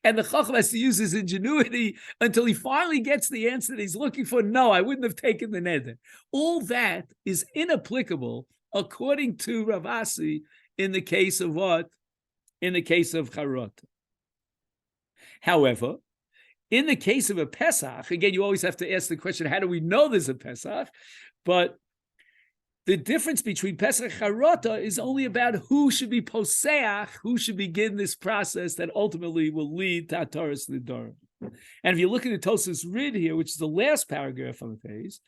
and the Chacham has to use his ingenuity until he finally gets the answer that he's looking for. No, I wouldn't have taken the neder. All that is inapplicable according to Rav Asi in the case of what? In the case of Charata. However, in the case of a Pesach, again, you always have to ask the question, how do we know there's a Pesach? But The difference between Pesach and Charata is only about who should be poseach, who should begin this process that ultimately will lead to Ataras Nedarim. And if you look at the Tosas Rid here, which is the last paragraph on the page,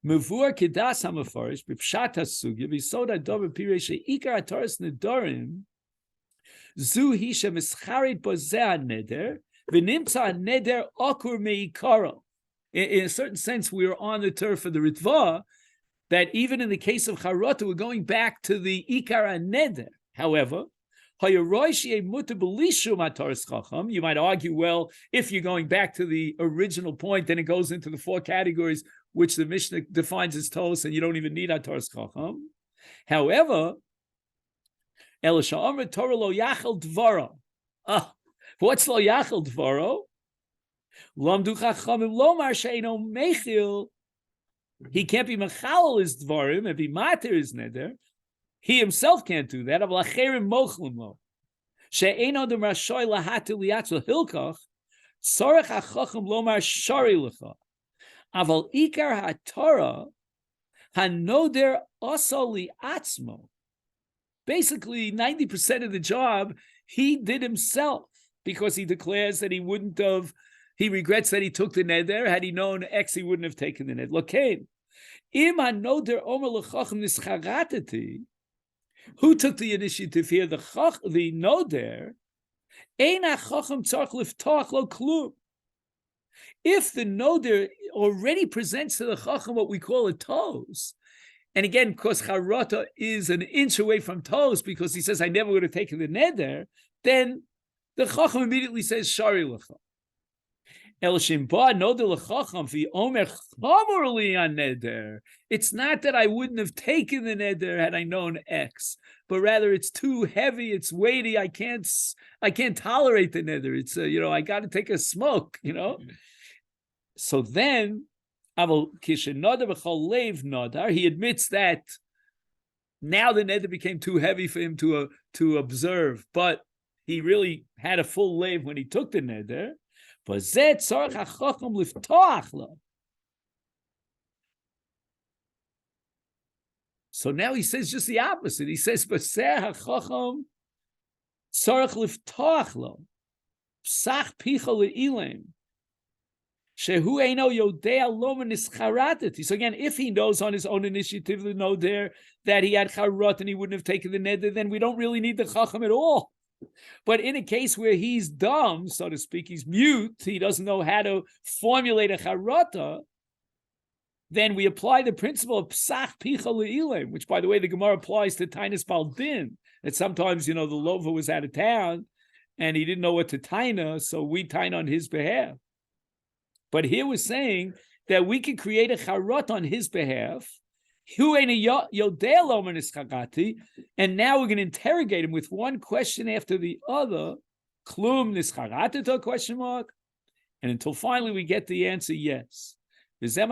Mevur Kedas HaMefarish B'Pshat HaSugya V'Yisod HaDor B'Pirei She'ikar Ataras Nedarim Zu Hi She'Mischarit Bozeh HaNeder V'Nimtza HaNeder Okur Me'ikaro. In a certain sense, we are on the turf of the Ritva, that even in the case of Charata, we're going back to the Ikar HaNeder. However, you might argue, well, if you're going back to the original point, then it goes into the four categories which the Mishnah defines as Tos, and you don't even need Ataras Chacham. However, what's lo yachal dvaro? Lamdu chachamim lomar she'eno mechil. He can't be mechalal his dvarim if he matir his neder. He himself can't do that. Aval acherim mochlim lo. She'eno dem rashoy lahatu liyatzul hilkach. Tzorech hachacham lomar shari lecha. Aval ikar haTorah hanoder also liatzmo. Basically, 90% of the job he did himself, because he declares that he wouldn't have. He regrets that he took the neder. Had he known X, he wouldn't have taken the neder. Lokein. Im hanoder omer lechacham nischaratati. Who took the initiative here? The noder. Ein hachacham tzarich liftoach lo klum. If the noder already presents to the chacham what we call a tos, and again, because Charata is an inch away from tos, because he says, I never would have taken the neder, then the chacham immediately says, shari lecha. It's not that I wouldn't have taken the neder had I known X, but rather it's too heavy, it's weighty. I can't tolerate the neder. It's I got to take a smoke. So then, he admits that now the neder became too heavy for him to observe, but he really had a full lave when he took the neder. So now he says just the opposite. He says, Pesach So again, if he knows on his own initiative to know there that he had charot and he wouldn't have taken the neder, then we don't really need the chacham at all. But in a case where he's dumb, so to speak, he's mute, he doesn't know how to formulate a charata, then we apply the principle of psach picha le'ilim, which, by the way, the Gemara applies to Tainas Baldin, that sometimes, the Lova was out of town and he didn't know what to taina, so we taina on his behalf. But here we're saying that we can create a charot on his behalf, and now we're going to interrogate him with one question after the other, klum nischarata, question mark, and until finally we get the answer yes. So here's the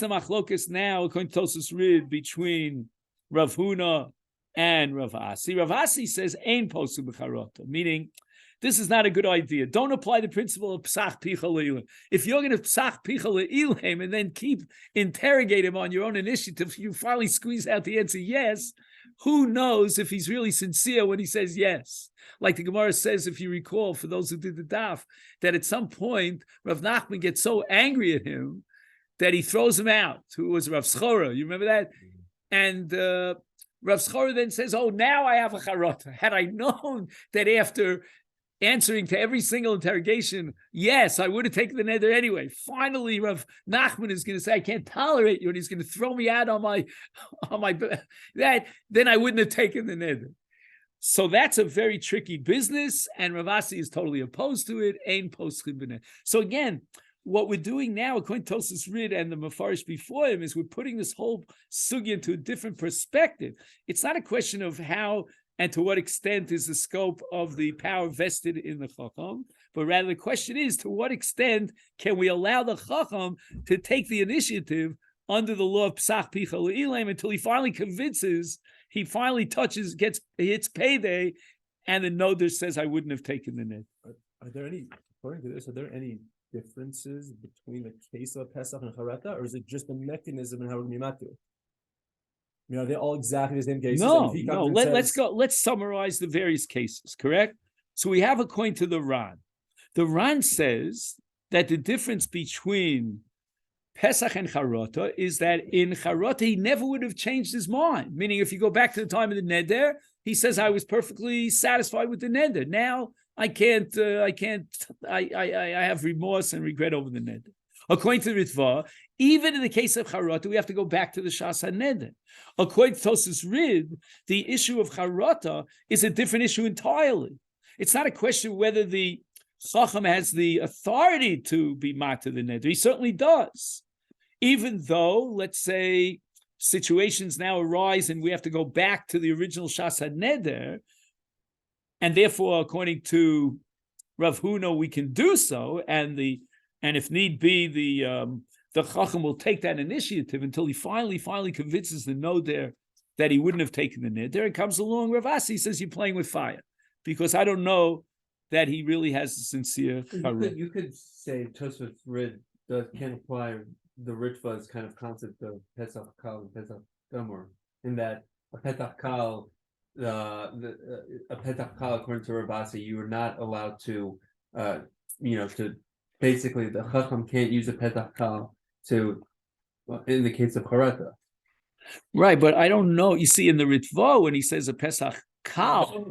machlokas now, according to Tosas Rid, between Rav Huna and Rav Asi. Rav Asi says ein posuk b'charata, meaning this is not a good idea. Don't apply the principle of psach picha le'ilim. If you're going to psach picha le'ilim and then keep interrogate him on your own initiative, you finally squeeze out the answer yes. Who knows if he's really sincere when he says yes? Like the Gemara says, if you recall, for those who did the daf, that at some point Rav Nachman gets so angry at him that he throws him out. Who was Rav Schora? You remember that? And Rav Schora then says, "Oh, now I have a charata. Had I known that after answering to every single interrogation, yes, I would have taken the neder anyway. Finally, Rav Nachman is going to say, I can't tolerate you, and he's going to throw me out on my that, then I wouldn't have taken the neder." So that's a very tricky business, and Rav Asi is totally opposed to it. Ein poschim b'neder. So again, what we're doing now, according to Tosas Rid and the Mefarish before him, is we're putting this whole sugya into a different perspective. It's not a question of how and to what extent is the scope of the power vested in the Chacham, but rather the question is, to what extent can we allow the Chacham to take the initiative under the law of Psach Picha Le'ilim until he finally convinces, he finally hits payday, and the Noder says, I wouldn't have taken the net. Are there any, according to this, are there any differences between the case of Pesach and Charata, or is it just the mechanism and how we're going to be matu? I mean, are they all exactly the same cases? And No, if he no. comes and Let's says- go. Let's summarize the various cases. Correct. So we have according to the Ran. The Ran says that the difference between Pesach and Charata is that in Charata he never would have changed his mind. Meaning, if you go back to the time of the Neder, he says, "I was perfectly satisfied with the Neder. Now I can't. I have remorse and regret over the Neder." According to the Ritva, even in the case of Charata, we have to go back to the Shas HaNeder. According to Tosfos Rid, the issue of Charata is a different issue entirely. It's not a question whether the Chacham has the authority to be Mata the Neder. He certainly does. Even though, let's say, situations now arise and we have to go back to the original Shas HaNeder, and therefore, according to Rav Huna, we can do so, and if need be, the Chacham will take that initiative until he finally convinces the Noder that he wouldn't have taken the Neder. And comes along Rav Asi, says, "You're playing with fire," because I don't know that he really has a sincere charut. You could say Tosfos Rid can apply the Ritva's kind of concept of Pesach Kal and Pesach Gamor, in that a Pesach Kal, a Pesach Kal, according to Rabasi, you are not allowed to, to basically the Chacham can't use a Pesach Kal to, in the case of Charata. Right, but I don't know. You see, in the Ritva, when he says a Pesach Kal,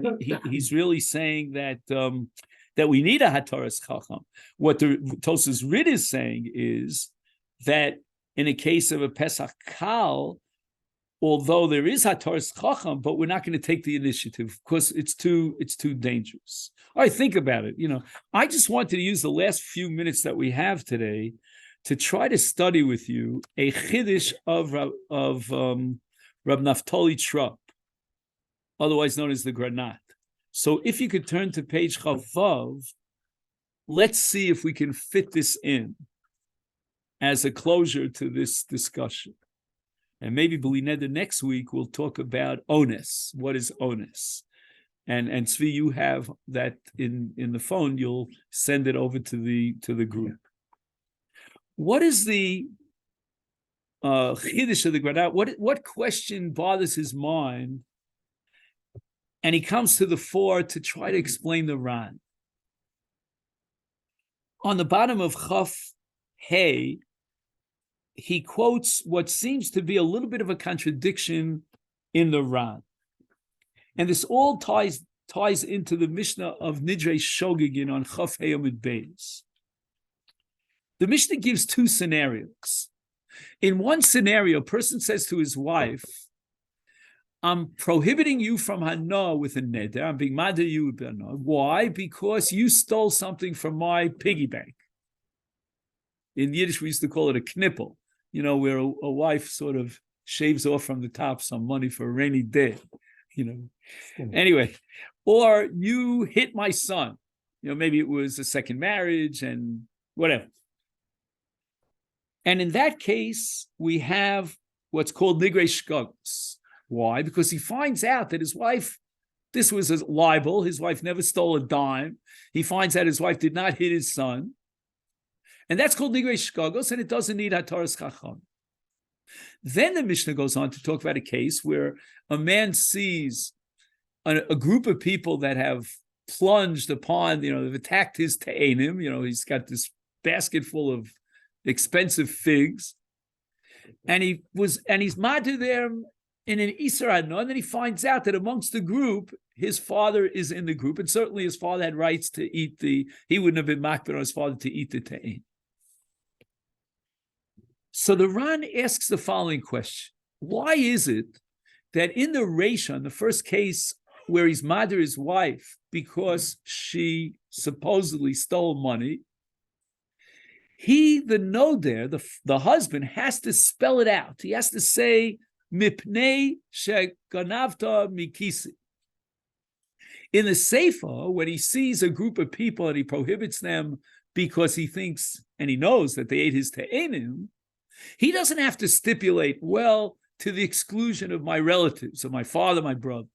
he's really saying that that we need a Hataras Chacham. What the Tosfos Rid is saying is that in a case of a Pesach Kal, although there is Hataras Chacham, but we're not going to take the initiative because it's too dangerous. All right, think about it. I just wanted to use the last few minutes that we have today to try to study with you a chiddush of Rab Naftali Trupp, otherwise known as the Granat. So if you could turn to page Chavav, let's see if we can fit this in as a closure to this discussion. And maybe Neder next week we'll talk about onus. What is onus? And Tzvi, you have that in the phone. You'll send it over to the group. What is the chiddush of the Granat? What question bothers his mind? And he comes to the fore to try to explain the Ran. On the bottom of Chaf Hey, he quotes what seems to be a little bit of a contradiction in the Ran. And this all ties into the Mishnah of Nidrei Shogegin on Chaf Hey Amud Beis. The Mishnah gives two scenarios. In one scenario, a person says to his wife, "I'm prohibiting you from hana with a neder. I'm being mad at you with hana. Why? Because you stole something from my piggy bank." In Yiddish, we used to call it a knippel, where a wife sort of shaves off from the top some money for a rainy day, Anyway, or you hit my son. Maybe it was a second marriage and whatever. And in that case, we have what's called nigrei shkagos. Why? Because he finds out that his wife, this was a libel, his wife never stole a dime. He finds out his wife did not hit his son. And that's called nigrei shkagos, and it doesn't need hataras chacham. Then the Mishnah goes on to talk about a case where a man sees a group of people that have plunged upon, they've attacked his te'enim, he's got this basket full of expensive figs, and he's madu there in an Isser Adno, and then he finds out that amongst the group, his father is in the group, and certainly his father had rights to eat he wouldn't have been makbid on his father to eat the te'en. So the Ran asks the following question: why is it that in the Reisha, in the first case where he's madu his wife because she supposedly stole money, he, the noder, the husband, has to spell it out. He has to say, Mipnei sheganavta mikisi. In the Seifa, when he sees a group of people and he prohibits them because he thinks and he knows that they ate his te'enim, he doesn't have to stipulate, well, to the exclusion of my relatives, of my father, my brother.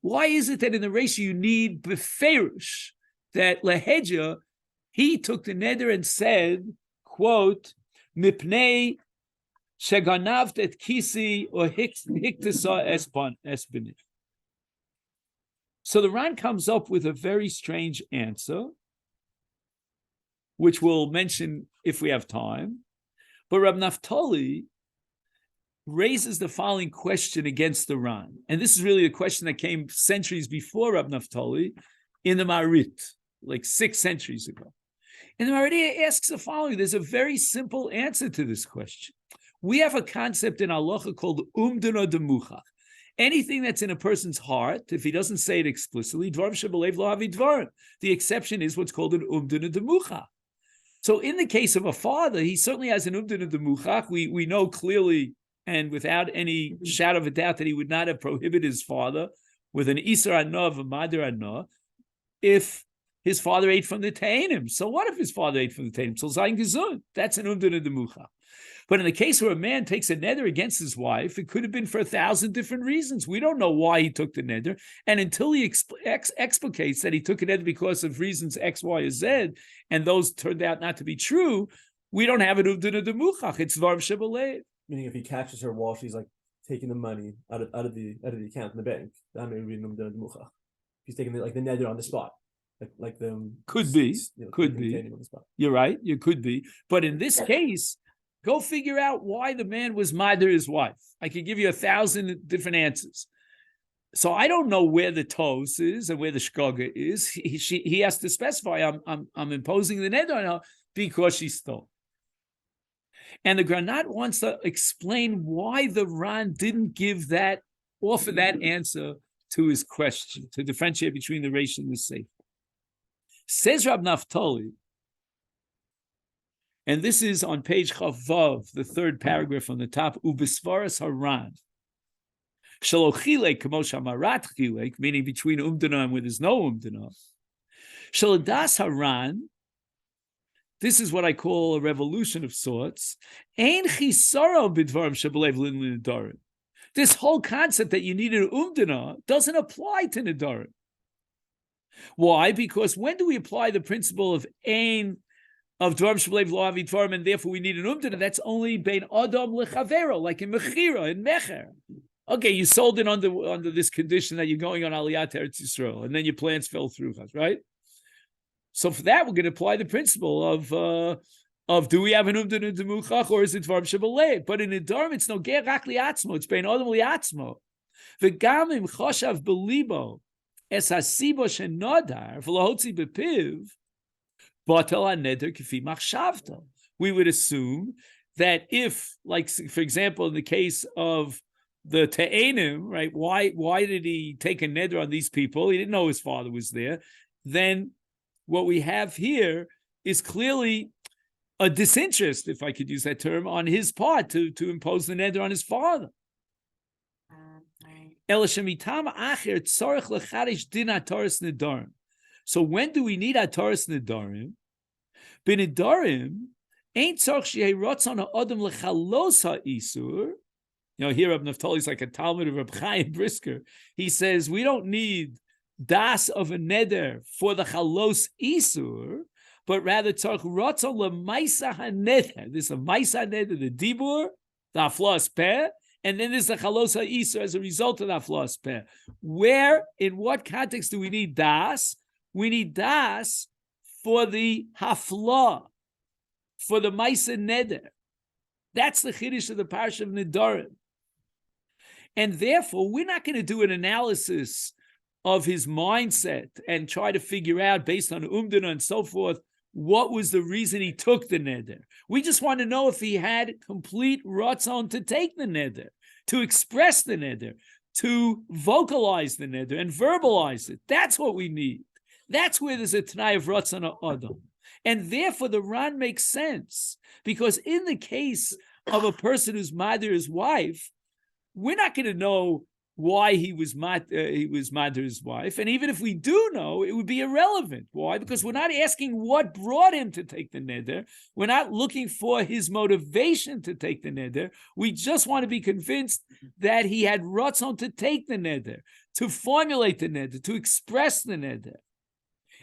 Why is it that in the ratio you need beferish that Lehedja, he took the neder and said, quote, Mipnei sheganavt et kisi or hiktasa espinit. So the Ran comes up with a very strange answer, which we'll mention if we have time. But Rab Naftali raises the following question against the Ran. And this is really a question that came centuries before Rab Naftali in the Marit, like 6 centuries ago. And the Marit asks the following. There's a very simple answer to this question. We have a concept in halacha called umdana demuchach. Anything that's in a person's heart, if he doesn't say it explicitly, dvarim shebalev lo havi dvarim. The exception is what's called an umdana demuchach. So in the case of a father, he certainly has an umdana demuchach. We know clearly and without any shadow of a doubt that he would not have prohibited his father with an isar anah of a madir anah if his father ate from the Ta'anim. So what if his father ate from the Ta'anim? So zayin gesund. That's an umdana demuchach. But in the case where a man takes a neder against his wife, it could have been for 1,000 different reasons. We don't know why he took the neder. And until he explicates that he took a neder because of reasons X, Y, or Z, and those turned out not to be true, we don't have an umdana demuchach. It's dvarim shebalev. Meaning if he catches her while she's like taking the money out of the account in the bank, that may be an umdana demuchach. He's taking the neder on the spot. Like the could be. On the spot. You're right. You could be. But in this case, go figure out why the man was mother his wife. I could give you 1,000 different answers. So I don't know where the tos is and where the shkoga is. He has to specify. I'm imposing the neder on her because she stole. And the Granat wants to explain why the Ran didn't offer that answer to his question to differentiate between the Reish and the Seif. Says Rab Naftali. And this is on page Chavav, the 3rd paragraph on the top, Ubisvaras Haran. Shalochilek, Kamosh Amarat Chilek, meaning between Umdana and where there's no Umdana. Shaladas Haran, this is what I call a revolution of sorts. Ein Chisaro Bidvarim Shabalev Lin Nedarim. This whole concept that you need an Umdana doesn't apply to Nedarim. Why? Because when do we apply the principle of Ein of Dvarim Shebalev Lo Havi Dvarim, and therefore we need an umdana? That's only bein Adam lechavero, like in Mechira, in Mecher. Okay, you sold it under this condition that you're going on Aliyat to Eretz Yisrael, and then your plans fell through, right? So for that, we're going to apply the principle of do we have an umdana demuchach or is it Dvarim Shebalev? But in Nedarim, it's no ger rak liatzmo. It's bein Adam liatzmo. V'gam im choshav belibo es hasibo shenodar v'lohotzi bepiv. We would assume that if, like, for example, in the case of the Ta'anim, right, why did he take a neder on these people? He didn't know his father was there. Then what we have here is clearly a disinterest, if I could use that term, on his part to impose the neder on his father. So when do we need Ataris Nedarim? B'Nedarim ain't tzarich sheyeh ratzon ha'adam lechalos ha'isur. Here Rab Naftali is like a Talmud of Reb Chaim Brisker. He says we don't need das of a neder for the chalos isur, but rather tzarich ratzon lemaisa haneder. There's a maisa neder, the dibur, the aflas peh, and then there's the chalos ha'isur as a result of the aflas peh. Where, in what context do we need das? We need das for the hafla, for the Maisa Neder. That's the chiddush of the parsha of Nedarim. And therefore, we're not going to do an analysis of his mindset and try to figure out, based on umdana and so forth, what was the reason he took the neder. We just want to know if he had complete ratzon to take the neder, to express the neder, to vocalize the neder and verbalize it. That's what we need. That's where there's a t'nai of ratzon adam. And therefore the Ran makes sense, because in the case of a person who's mother his wife, we're not going to know why he was mother his wife, and even if we do know, it would be irrelevant. Why? Because we're not asking what brought him to take the neder. We're not looking for his motivation to take the neder. We just want to be convinced that he had ratzon to take the neder, to formulate the neder, to express the neder.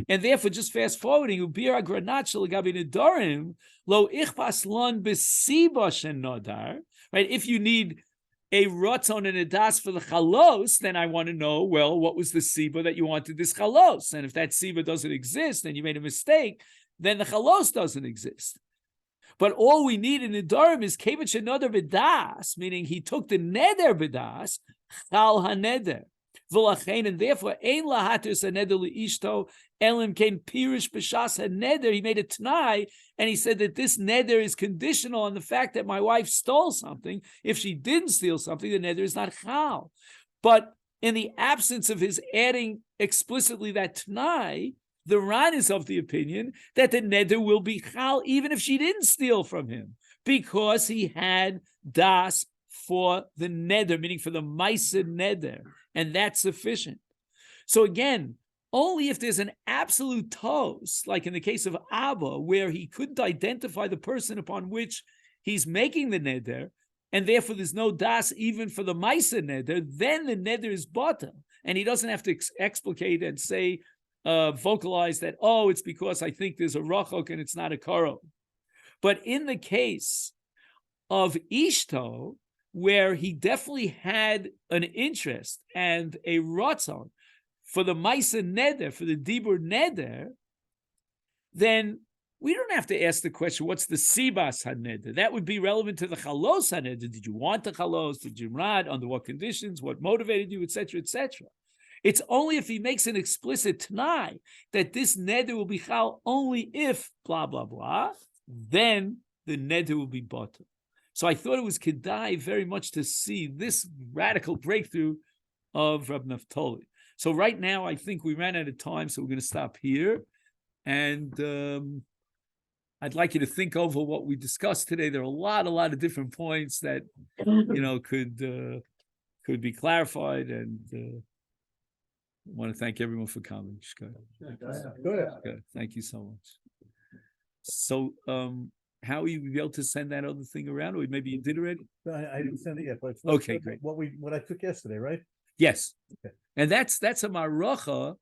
And therefore, just fast forwarding, ubir agranach legabi nedarim lo ichpas lon besiba shenodar. Right? If you need a ratzon and a das for the chalos, then I want to know, well, what was the siba that you wanted this chalos? And if that siba doesn't exist and you made a mistake, then the chalos doesn't exist. But all we need in nedarim is kevet shenodar b'das, meaning he took the neder b'das, chal haneder. And therefore, ein lahatus haneder liishto elim came pirish b'shas haneder. He made a t'nai, and he said that this neder is conditional on the fact that my wife stole something. If she didn't steal something, the neder is not chal. But in the absence of his adding explicitly that t'nai, the Ran is of the opinion that the neder will be chal even if she didn't steal from him, because he had das for the neder, meaning for the ma'aseh neder, and that's sufficient. So again, only if there's an absolute toast, like in the case of Abba, where he couldn't identify the person upon which he's making the neder, and therefore there's no das even for the ma'aseh neder, then the neder is bata, and he doesn't have to explicate and say, vocalize that, oh, it's because I think there's a rachok and it's not a karo. But in the case of Ishto, where he definitely had an interest and a ratzon for the ma'aseh neder, for the dibur neder, then we don't have to ask the question, what's the sibas haneder? That would be relevant to the chalos haneder. Did you want the chalos? Did you rad? Under what conditions? What motivated you? Etc. Etc. It's only if he makes an explicit t'nai that this neder will be chal only if blah blah blah, then the neder will be bottom. So I thought it was kedai very much to see this radical breakthrough of Rab Naftali. So right now, I think we ran out of time, so we're going to stop here. And I'd like you to think over what we discussed today. There are a lot of different points that could be clarified. And I want to thank everyone for coming. Good. Thank you so much. So, how will you be able to send that other thing around? Or maybe you did already? I didn't send it yet, but Okay, great. What I took yesterday, right? Yes. Okay. And that's a maracha